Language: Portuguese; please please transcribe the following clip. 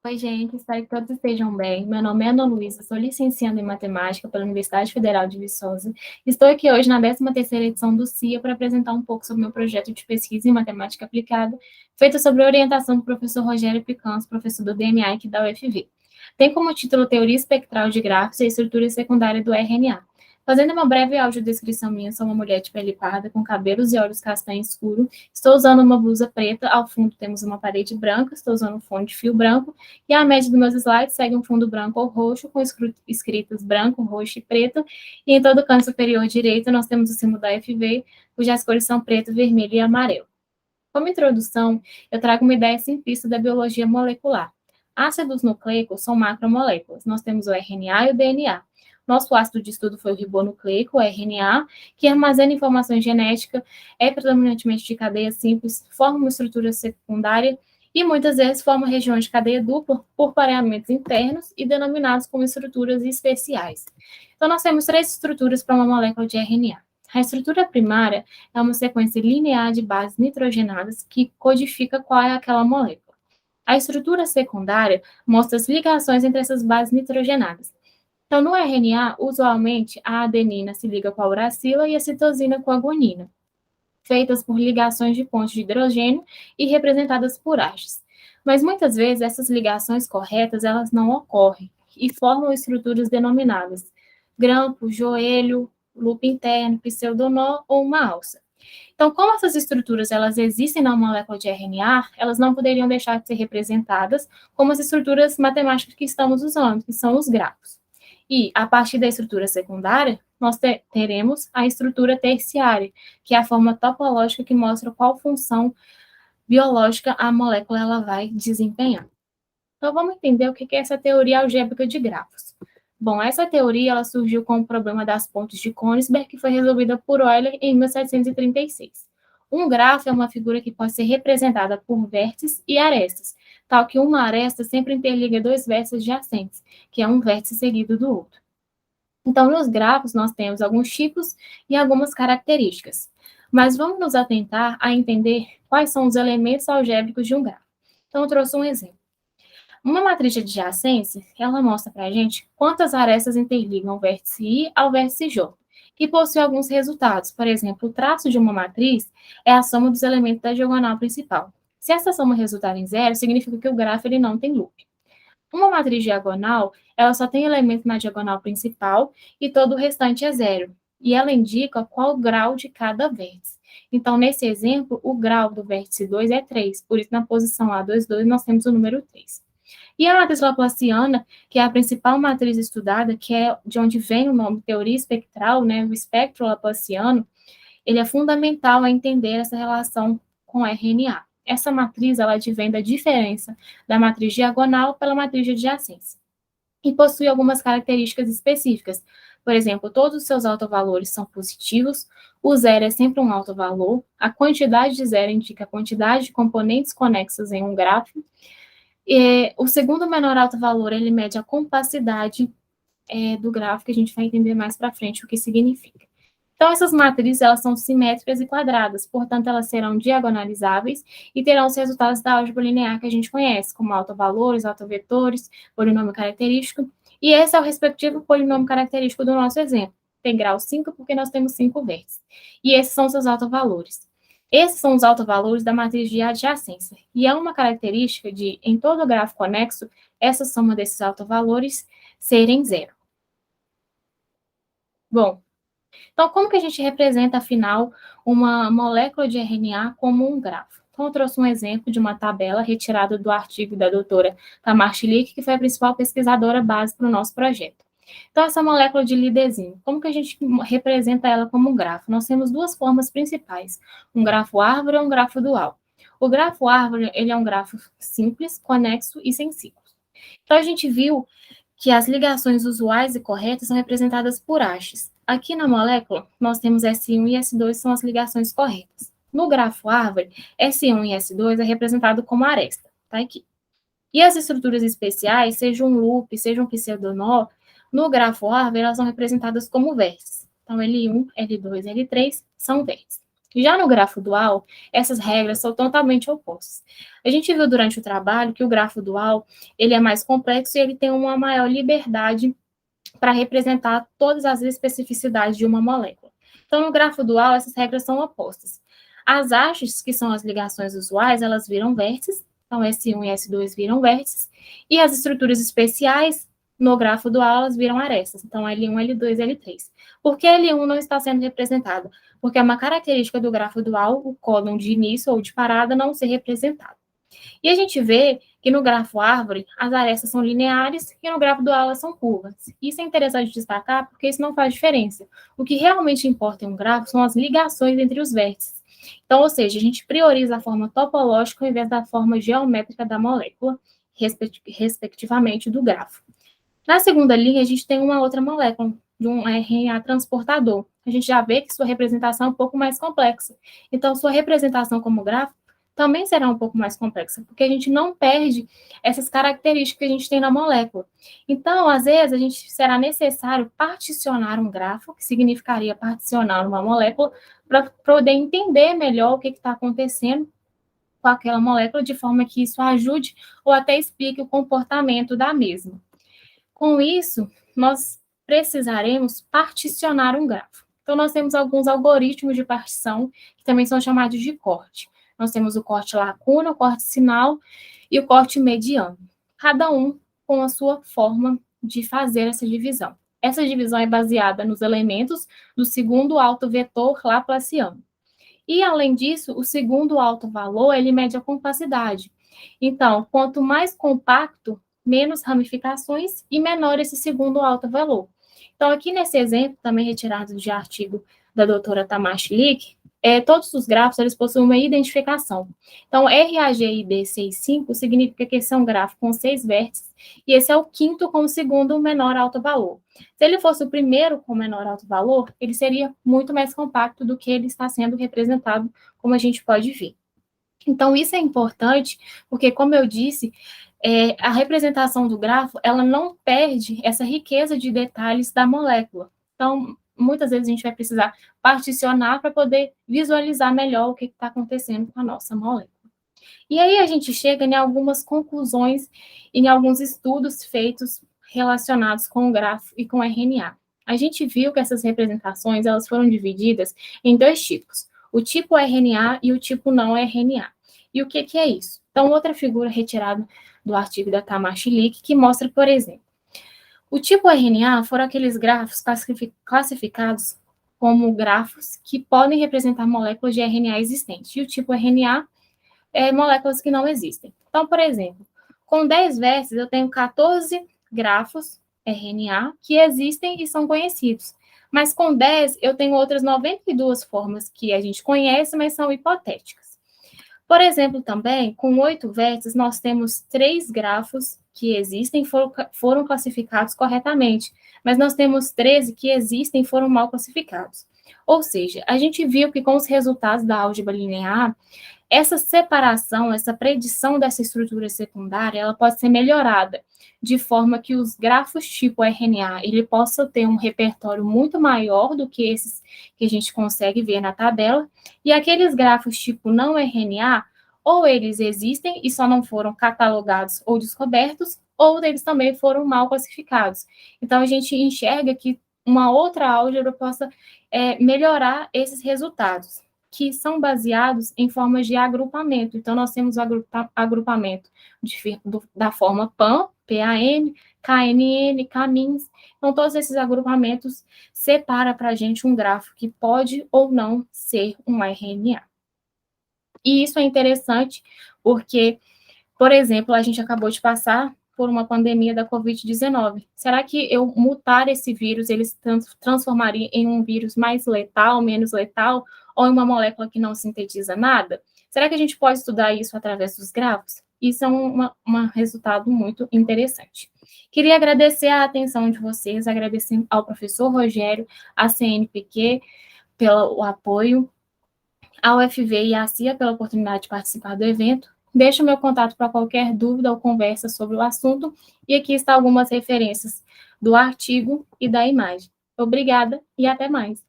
Oi, gente, espero que todos estejam bem. Meu nome é Ana Luísa, sou licenciada em Matemática pela Universidade Federal de Viçosa. Estou aqui hoje na 13ª edição do CIA para apresentar um pouco sobre o meu projeto de pesquisa em Matemática Aplicada, feito sobre a orientação do professor Rogério Picans, professor do DNA aqui da UFV. Tem como título Teoria Espectral de Grafos e a Estrutura Secundária do RNA. Fazendo uma breve audiodescrição minha, sou uma mulher de pele parda, com cabelos e olhos castanho escuro. Estou usando uma blusa preta, ao fundo temos uma parede branca, estou usando um fone de fio branco, e a média dos meus slides segue um fundo branco ou roxo, com escritas branco, roxo e preto, e em todo o canto superior direito nós temos o símbolo da FV, cujas cores são preto, vermelho e amarelo. Como introdução, eu trago uma ideia simplista da biologia molecular. Ácidos nucleicos são macromoléculas. Nós temos o RNA e o DNA. Nosso ácido de estudo foi o ribonucleico, o RNA, que armazena informação genética, é predominantemente de cadeia simples, forma uma estrutura secundária e muitas vezes forma regiões de cadeia dupla por pareamentos internos e denominados como estruturas especiais. Então, nós temos três estruturas para uma molécula de RNA. A estrutura primária é uma sequência linear de bases nitrogenadas que codifica qual é aquela molécula. A estrutura secundária mostra as ligações entre essas bases nitrogenadas. Então, no RNA, usualmente, a adenina se liga com a uracila e a citosina com a guanina, feitas por ligações de pontos de hidrogênio e representadas por hastes. Mas muitas vezes essas ligações corretas elas não ocorrem e formam estruturas denominadas grampo, joelho, loop interno, pseudonó ou uma alça. Então, como essas estruturas elas existem na molécula de RNA, elas não poderiam deixar de ser representadas como as estruturas matemáticas que estamos usando, que são os grafos. E, a partir da estrutura secundária, nós teremos a estrutura terciária, que é a forma topológica que mostra qual função biológica a molécula ela vai desempenhar. Então, vamos entender o que é essa teoria algébrica de grafos. Bom, essa teoria ela surgiu com o problema das pontes de Königsberg, que foi resolvida por Euler em 1736. Um grafo é uma figura que pode ser representada por vértices e arestas, tal que uma aresta sempre interliga dois vértices adjacentes, que é um vértice seguido do outro. Então, nos grafos, nós temos alguns tipos e algumas características. Mas vamos nos atentar a entender quais são os elementos algébricos de um grafo. Então, eu trouxe um exemplo. Uma matriz de adjacência, ela mostra para a gente quantas arestas interligam o vértice I ao vértice J, que possui alguns resultados. Por exemplo, o traço de uma matriz é a soma dos elementos da diagonal principal. Se essa soma resultar em zero, significa que o grafo ele não tem loop. Uma matriz diagonal, ela só tem elemento na diagonal principal e todo o restante é zero. E ela indica qual o grau de cada vértice. Então, nesse exemplo, o grau do vértice 2 é 3. Por isso, na posição A22, nós temos o número 3. E a matriz laplaciana, que é a principal matriz estudada, que é de onde vem o nome teoria espectral, né, o espectro laplaciano, ele é fundamental a entender essa relação com RNA. Essa matriz, ela advém da diferença da matriz diagonal pela matriz de adjacência. E possui algumas características específicas. Por exemplo, todos os seus autovalores são positivos, o zero é sempre um autovalor, a quantidade de zero indica a quantidade de componentes conexos em um grafo, e o segundo menor autovalor, ele mede a compacidade do gráfico, que a gente vai entender mais para frente o que significa. Então, essas matrizes, elas são simétricas e quadradas, portanto, elas serão diagonalizáveis e terão os resultados da álgebra linear que a gente conhece, como autovalores, autovetores, polinômio característico, e esse é o respectivo polinômio característico do nosso exemplo. Tem grau 5 porque nós temos 5 vértices. E esses são seus autovalores. Esses são os autovalores da matriz de adjacência. E é uma característica de, em todo grafo conexo, essa soma desses autovalores serem zero. Bom, então, como que a gente representa, afinal, uma molécula de RNA como um grafo? Então, eu trouxe um exemplo de uma tabela retirada do artigo da doutora Tamar Chilik, que foi a principal pesquisadora base para o nosso projeto. Então, essa molécula de lidezinho, como que a gente representa ela como um grafo? Nós temos duas formas principais, um grafo árvore e um grafo dual. O grafo árvore, ele é um grafo simples, conexo e sem ciclos. Então, a gente viu que as ligações usuais e corretas são representadas por hastes. Aqui na molécula, nós temos S1 e S2 são as ligações corretas. No grafo árvore, S1 e S2 é representado como aresta, tá aqui. E as estruturas especiais, seja um loop, seja um pseudonó, no grafo árvore, elas são representadas como vértices. Então, L1, L2, L3 são vértices. Já no grafo dual, essas regras são totalmente opostas. A gente viu durante o trabalho que o grafo dual, ele é mais complexo e ele tem uma maior liberdade para representar todas as especificidades de uma molécula. Então, no grafo dual, essas regras são opostas. As hastes, que são as ligações usuais, elas viram vértices, então S1 e S2 viram vértices, e as estruturas especiais, no grafo dual, elas viram arestas, então L1, L2, L3. Por que L1 não está sendo representado? Porque é uma característica do grafo dual, o códon de início ou de parada não ser representado. E a gente vê que no grafo árvore, as arestas são lineares e no grafo dual elas são curvas. Isso é interessante destacar porque isso não faz diferença. O que realmente importa em um grafo são as ligações entre os vértices. Então, ou seja, a gente prioriza a forma topológica ao invés da forma geométrica da molécula, respectivamente, do grafo. Na segunda linha, a gente tem uma outra molécula, de um RNA transportador. A gente já vê que sua representação é um pouco mais complexa. Então, sua representação como grafo também será um pouco mais complexa, porque a gente não perde essas características que a gente tem na molécula. Então, às vezes, a gente será necessário particionar um grafo, que significaria particionar uma molécula, para poder entender melhor o que está acontecendo com aquela molécula, de forma que isso ajude ou até explique o comportamento da mesma. Com isso, nós precisaremos particionar um grafo. Então, nós temos alguns algoritmos de partição, que também são chamados de corte. Nós temos o corte lacuna, o corte sinal e o corte mediano. Cada um com a sua forma de fazer essa divisão. Essa divisão é baseada nos elementos do segundo alto vetor laplaciano. E, além disso, o segundo alto valor, ele mede a compacidade. Então, quanto mais compacto, menos ramificações e menor esse segundo alto valor. Então, aqui nesse exemplo, também retirado de artigo da doutora Tamashi Lick, todos os grafos eles possuem uma identificação. Então, RAGID 65 significa que esse é um grafo com 6 vértices, e esse é o quinto com o segundo menor alto valor. Se ele fosse o primeiro com menor alto valor, ele seria muito mais compacto do que ele está sendo representado, como a gente pode ver. Então, isso é importante, porque, como eu disse, a representação do grafo, ela não perde essa riqueza de detalhes da molécula. Então, muitas vezes a gente vai precisar particionar para poder visualizar melhor o que está acontecendo com a nossa molécula. E aí a gente chega em algumas conclusões, em alguns estudos feitos relacionados com o grafo e com o RNA. A gente viu que essas representações, elas foram divididas em dois tipos, o tipo RNA e o tipo não RNA. E o que é isso? Então, outra figura retirada do artigo da Tamashi Lick, que mostra, por exemplo, o tipo RNA foram aqueles grafos classificados como grafos que podem representar moléculas de RNA existentes. E o tipo RNA moléculas que não existem. Então, por exemplo, com 10 vértices, eu tenho 14 grafos RNA que existem e são conhecidos. Mas com 10, eu tenho outras 92 formas que a gente conhece, mas são hipotéticas. Por exemplo, também, com 8 vértices, nós temos 3 grafos que existem e foram classificados corretamente, mas nós temos 13 que existem e foram mal classificados. Ou seja, a gente viu que com os resultados da álgebra linear, essa separação, essa predição dessa estrutura secundária, ela pode ser melhorada, de forma que os grafos tipo RNA, ele possa ter um repertório muito maior do que esses que a gente consegue ver na tabela, e aqueles grafos tipo não RNA, ou eles existem e só não foram catalogados ou descobertos, ou eles também foram mal classificados. Então, a gente enxerga que uma outra álgebra possa melhorar esses resultados, que são baseados em formas de agrupamento. Então, nós temos o agrupamento da forma PAN, PAN, KNN, KMINS. Então, todos esses agrupamentos separam para a gente um grafo que pode ou não ser um RNA. E isso é interessante porque, por exemplo, a gente acabou de passar por uma pandemia da Covid-19. Será que eu mutar esse vírus, ele se transformaria em um vírus mais letal, menos letal, ou em uma molécula que não sintetiza nada? Será que a gente pode estudar isso através dos grafos? Isso é um resultado muito interessante. Queria agradecer a atenção de vocês, agradecer ao professor Rogério, à CNPq, pelo apoio, ao UFV e à CIA pela oportunidade de participar do evento. Deixo meu contato para qualquer dúvida ou conversa sobre o assunto, e aqui estão algumas referências do artigo e da imagem. Obrigada e até mais.